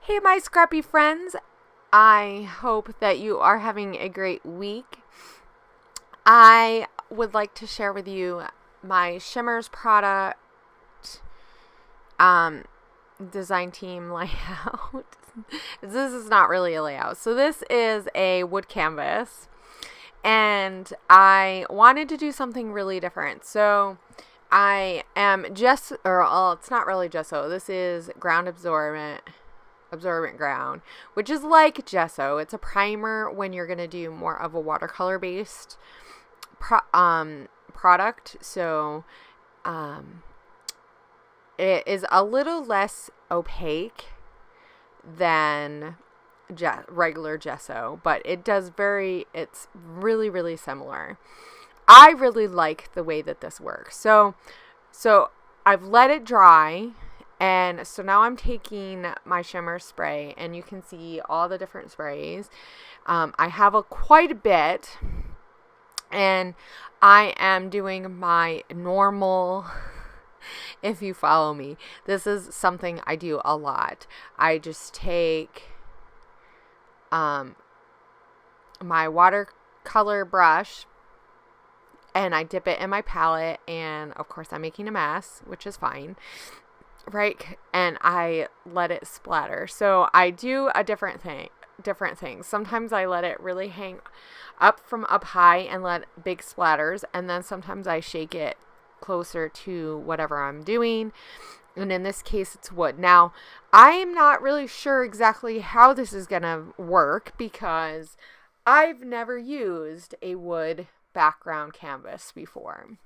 Hey, my scrappy friends. I hope that you are having a great week. I would like to share with you my Shimmerz product design team layout. This is not really a layout. So this is a wood canvas, and I wanted to do something really different. So I am it's not really gesso. This is ground absorbent ground, which is like gesso. It's a primer when you're going to do more of a watercolor based product. So it is a little less opaque than regular gesso, but it's really, really similar. I really like the way that this works. So I've let it dry. And so now I'm taking my shimmer spray, and you can see all the different sprays. I have quite a bit, and I am doing my normal, if you follow me, this is something I do a lot. I just take my watercolor brush, and I dip it in my palette, and of course I'm making a mess, which is fine. Right, and I let it splatter. So I do different things. Sometimes I let it really hang up from up high and let big splatters, and then sometimes I shake it closer to whatever I'm doing. And in this case, it's wood. Now, I am not really sure exactly how this is gonna work because I've never used a wood background canvas before.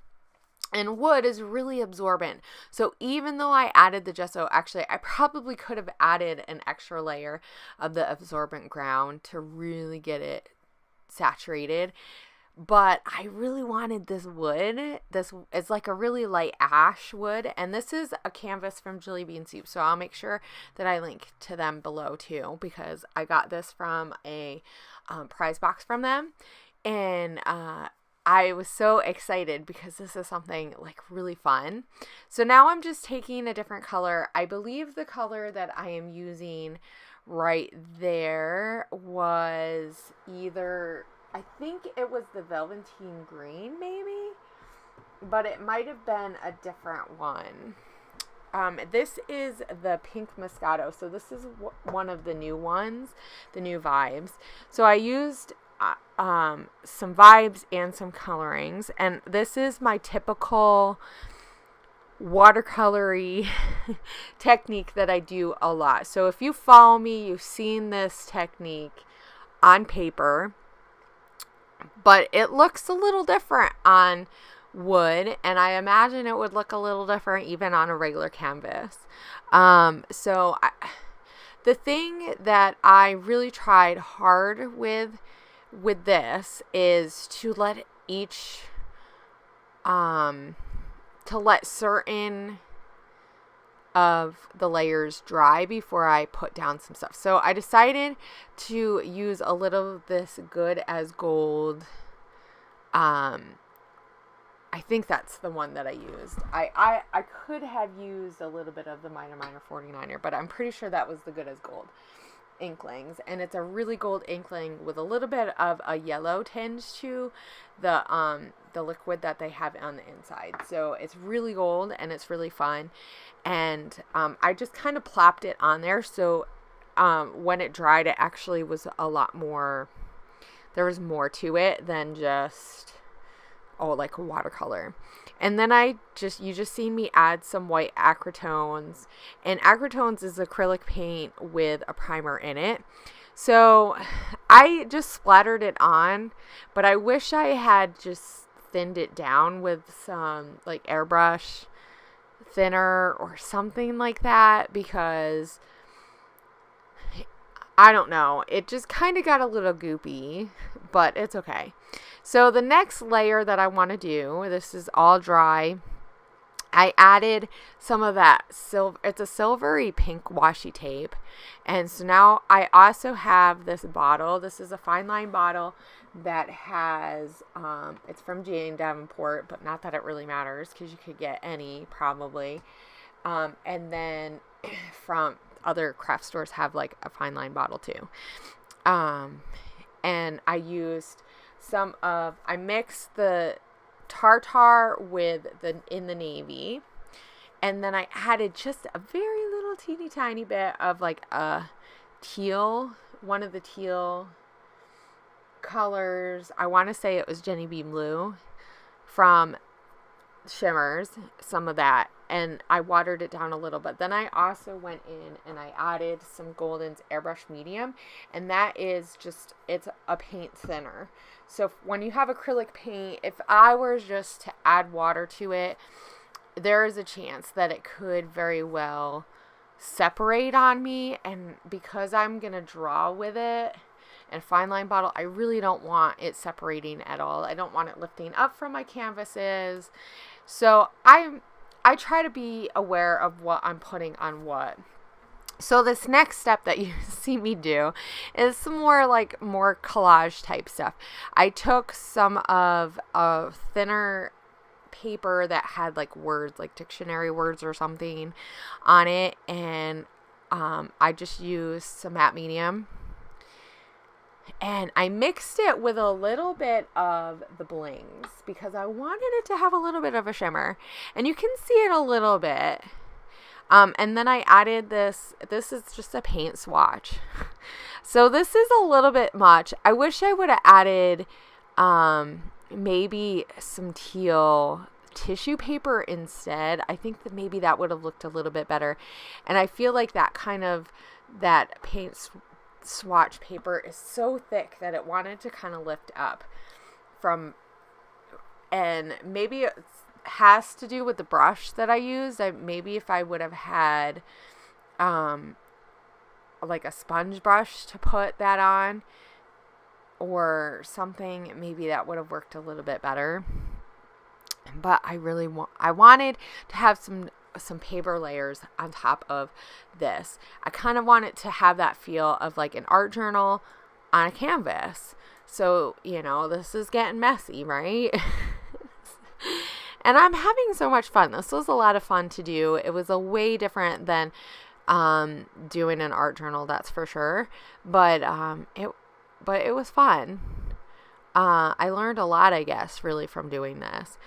And wood is really absorbent. So even though I added the gesso, actually, I probably could have added an extra layer of the absorbent ground to really get it saturated. But I really wanted this wood. It's like a really light ash wood. And this is a canvas from Jellybean Soup. So I'll make sure that I link to them below too, because I got this from a prize box from them. And I was so excited because this is something like really fun. So now I'm just taking a different color. I believe the color that I am using right there was I think it was the Velveteen Green maybe, but it might have been a different one. This is the Pink Moscato. So this is one of the new ones, the new vibes. So I used some vibes and some colorings, and this is my typical watercolory technique that I do a lot. So if you follow me, you've seen this technique on paper, but it looks a little different on wood, and I imagine it would look a little different even on a regular canvas. The thing that I really tried hard with this is to let certain of the layers dry before I put down some stuff. So I decided to use a little of this Good as Gold. I think that's the one that I used. I could have used a little bit of the Minor 49er, but I'm pretty sure that was the Good as Gold inklings, and it's a really gold inkling with a little bit of a yellow tinge to the liquid that they have on the inside. So it's really gold and it's really fun, and I just kind of plopped it on there. So when it dried, it actually was a lot more, there was more to it than just like watercolor. And then you just seen me add some white acrytones, and acrytones is acrylic paint with a primer in it. So I just splattered it on, but I wish I had just thinned it down with some like airbrush thinner or something like that, because I don't know, it just kind of got a little goopy, but it's okay. So the next layer that I want to do, this is all dry. I added some of that it's a silvery pink washi tape. And so now I also have this bottle. This is a fine line bottle that has, it's from Jane Davenport, but not that it really matters because you could get any probably. And then from other craft stores have like a fine line bottle too. And I used I mixed the tartar with in the navy, and then I added just a very little teeny tiny bit of like a teal, one of the teal colors. I want to say it was Jellybean Blue from Shimmerz, some of that, and I watered it down a little bit. Then I also went in and I added some Golden's Airbrush Medium, and that is just, it's a paint thinner. So when you have acrylic paint, if I were just to add water to it, there is a chance that it could very well separate on me, and because I'm gonna draw with it and fine line bottle, I really don't want it separating at all. I don't want it lifting up from my canvases. So I try to be aware of what I'm putting on what. So this next step that you see me do is some more collage type stuff. I took some of a thinner paper that had like words, like dictionary words or something on it, and I just used some matte medium, and I mixed it with a little bit of the blings because I wanted it to have a little bit of a shimmer, and you can see it a little bit. And then I added this is just a paint swatch. So this is a little bit much. I wish I would have added maybe some teal tissue paper instead. I think that maybe that would have looked a little bit better. And I feel like that paint swatch paper is so thick that it wanted to kind of lift up from, and maybe it has to do with the brush that I used. Maybe if I would have had like a sponge brush to put that on or something, maybe that would have worked a little bit better. But I wanted to have some paper layers on top of this. I kind of want it to have that feel of like an art journal on a canvas. So, this is getting messy, right? And I'm having so much fun. This was a lot of fun to do. It was a way different than doing an art journal, that's for sure. But it was fun. I learned a lot, I guess, really from doing this.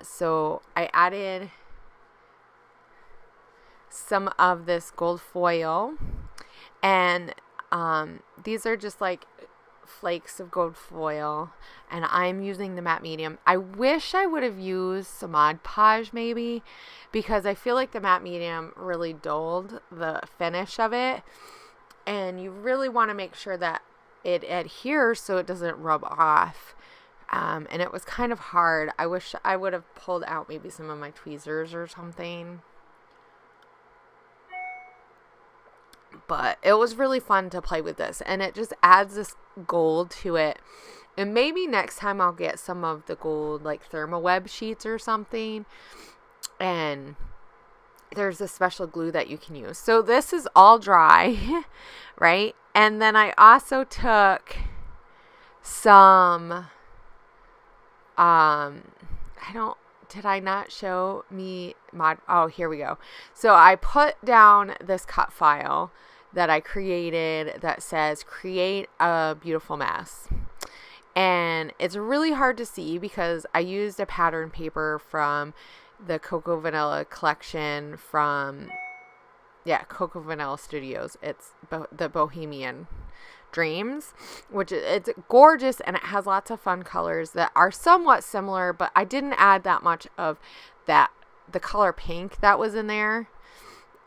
So I added some of this gold foil, and these are just like flakes of gold foil, and I'm using the matte medium. I wish I would have used some Mod Podge maybe, because I feel like the matte medium really dulled the finish of it, and you really want to make sure that it adheres so it doesn't rub off. And it was kind of hard. I wish I would have pulled out maybe some of my tweezers or something. But it was really fun to play with this, and it just adds this gold to it. And maybe next time I'll get some of the gold like thermoweb sheets or something, and there's a special glue that you can use. So this is all dry, right? And then I also took some did I not show me oh, here we go. So I put down this cut file that I created that says create a beautiful mess. And it's really hard to see because I used a pattern paper from the Cocoa Vanilla collection from, Cocoa Vanilla Studios. It's the Bohemian Dreams, which it's gorgeous, and it has lots of fun colors that are somewhat similar, but I didn't add that much of the color pink that was in there.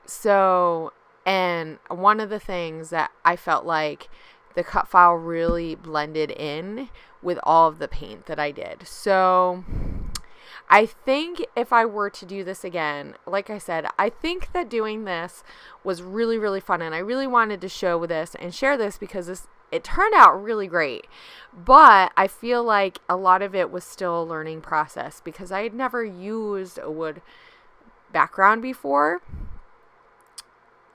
So, and one of the things that I felt like the cut file really blended in with all of the paint that I did. So I think if I were to do this again, like I said, I think that doing this was really, really fun, and I really wanted to show this and share this because it turned out really great. But I feel like a lot of it was still a learning process because I had never used a wood background before.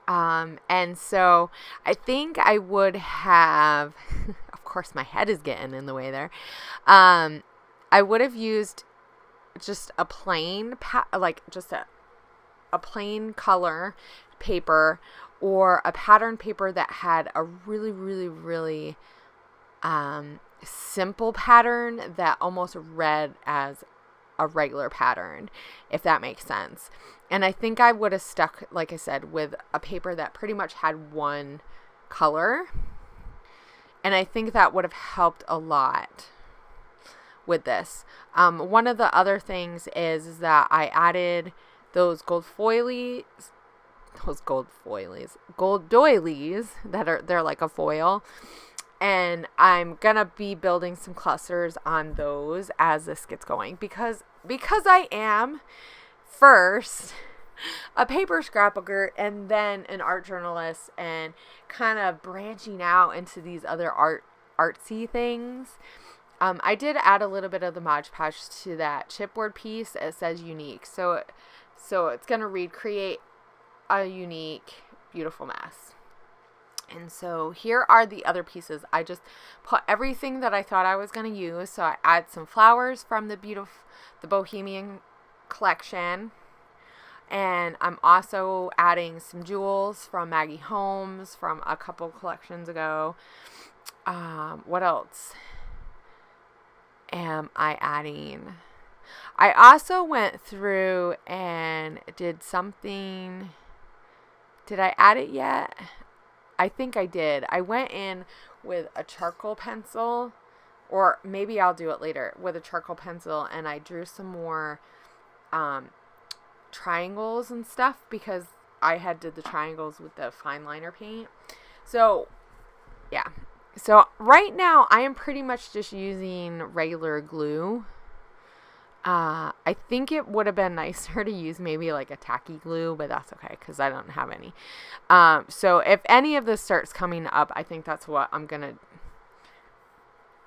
And so I think I would have, of course my head is getting in the way there. I would have used just a plain, a plain color paper, or a pattern paper that had a really, really, really simple pattern that almost read as a regular pattern, if that makes sense. And I think I would have stuck, like I said, with a paper that pretty much had one color. And I think that would have helped a lot with this. One of the other things is that I added those gold doilies they're like a foil. And I'm going to be building some clusters on those as this gets going, because I am first a paper scrapbooker and then an art journalist, and kind of branching out into these other artsy things. I did add a little bit of the Mod Podge to that chipboard piece. It says unique. So it's going to read, create a unique, beautiful mess. And so here are the other pieces. I just put everything that I thought I was going to use. So I add some flowers from the Bohemian collection. And I'm also adding some jewels from Maggie Holmes from a couple collections ago. What else am I adding? I also went through and did something. Did I add it yet? I think I did. I went in with a charcoal pencil, or maybe I'll do it later, with a charcoal pencil, and I drew some more triangles and stuff, because I did the triangles with the fine liner paint. So yeah. So right now I am pretty much just using regular glue. I think it would have been nicer to use maybe like a tacky glue, but that's okay because I don't have any. So if any of this starts coming up, I think that's what I'm going to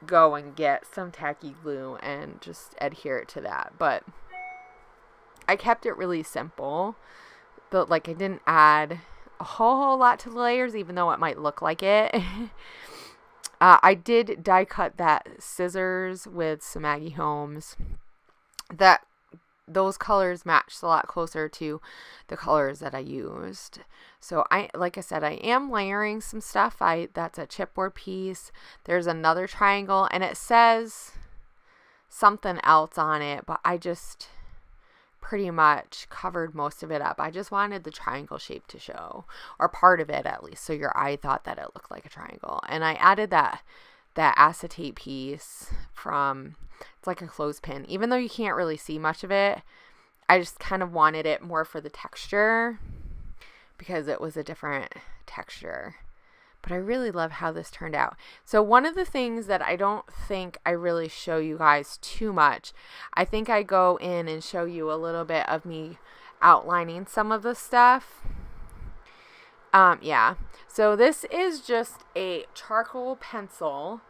go and get, some tacky glue, and just adhere it to that. But I kept it really simple, but like I didn't add a whole lot to the layers, even though it might look like it. I did die cut that scissors with some Maggie Holmes. Those colors matched a lot closer to the colors that I used. So like I said, I am layering some stuff. That's a chipboard piece. There's another triangle, and it says something else on it, but I just pretty much covered most of it up. I just wanted the triangle shape to show, or part of it at least, so your eye thought that it looked like a triangle. And I added that acetate piece from, it's like a clothespin. Even though you can't really see much of it, I just kind of wanted it more for the texture, because it was a different texture. But I really love how this turned out. So one of the things that I don't think I really show you guys too much, I think I go in and show you a little bit of me outlining some of the stuff. Yeah. So this is just a charcoal pencil.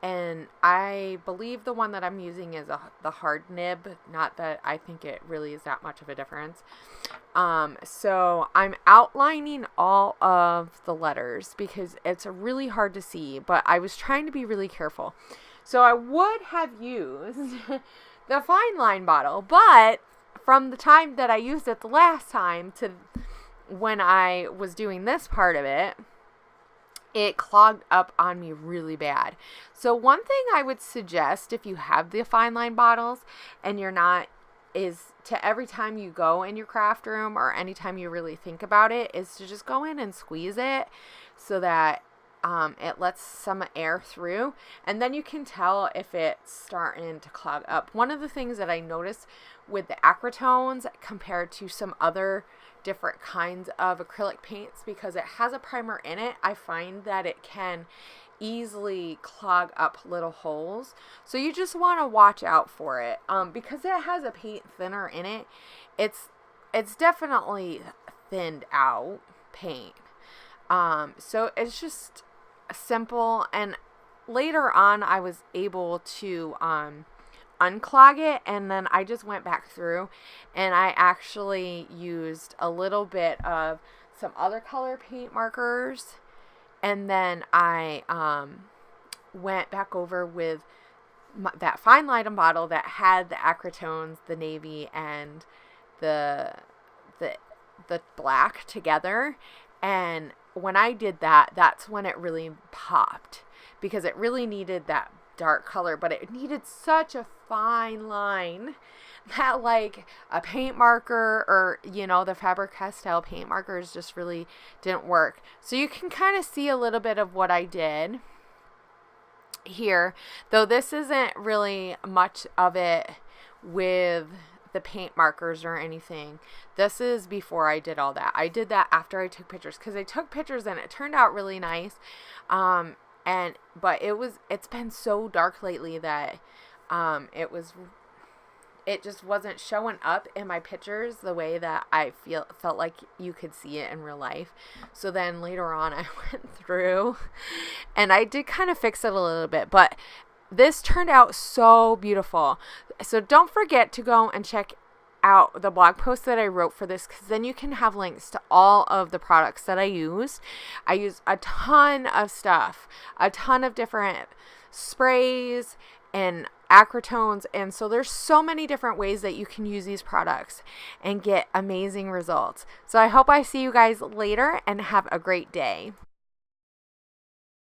And I believe the one that I'm using is the hard nib. Not that I think it really is that much of a difference. So I'm outlining all of the letters because it's really hard to see, but I was trying to be really careful. So I would have used the fine line bottle, but from the time that I used it the last time to when I was doing this part of it, it clogged up on me really bad. So one thing I would suggest, if you have the fine line bottles and you're not, is to every time you go in your craft room or anytime you really think about it, is to just go in and squeeze it so that it lets some air through, and then you can tell if it's starting to clog up. One of the things that I noticed with the acrytones compared to some other different kinds of acrylic paints, because it has a primer in it, I find that it can easily clog up little holes. So you just want to watch out for it. Because it has a paint thinner in it, it's definitely thinned out paint. So it's just simple, and later on I was able to unclog it, and then I just went back through and I actually used a little bit of some other color paint markers, and then I went back over with that fine line bottle that had the acrytones, the navy, and the the black together. And when I did that, that's when it really popped, because it really needed that dark color, but it needed such a fine line that like a paint marker or, you know, the Faber-Castell paint markers just really didn't work. So you can kind of see a little bit of what I did here, though this isn't really much of it with the paint markers or anything. This is before I did all that. I did that after I took pictures, because I took pictures and it turned out really nice. But it's been so dark lately that it just wasn't showing up in my pictures the way that I felt like you could see it in real life. So then later on I went through and I did kind of fix it a little bit, but this turned out so beautiful. So don't forget to go and check out the blog post that I wrote for this, because then you can have links to all of the products that I used. I used a ton of stuff, a ton of different sprays and acrytones, and so there's so many different ways that you can use these products and get amazing results. So I hope I see you guys later, and have a great day.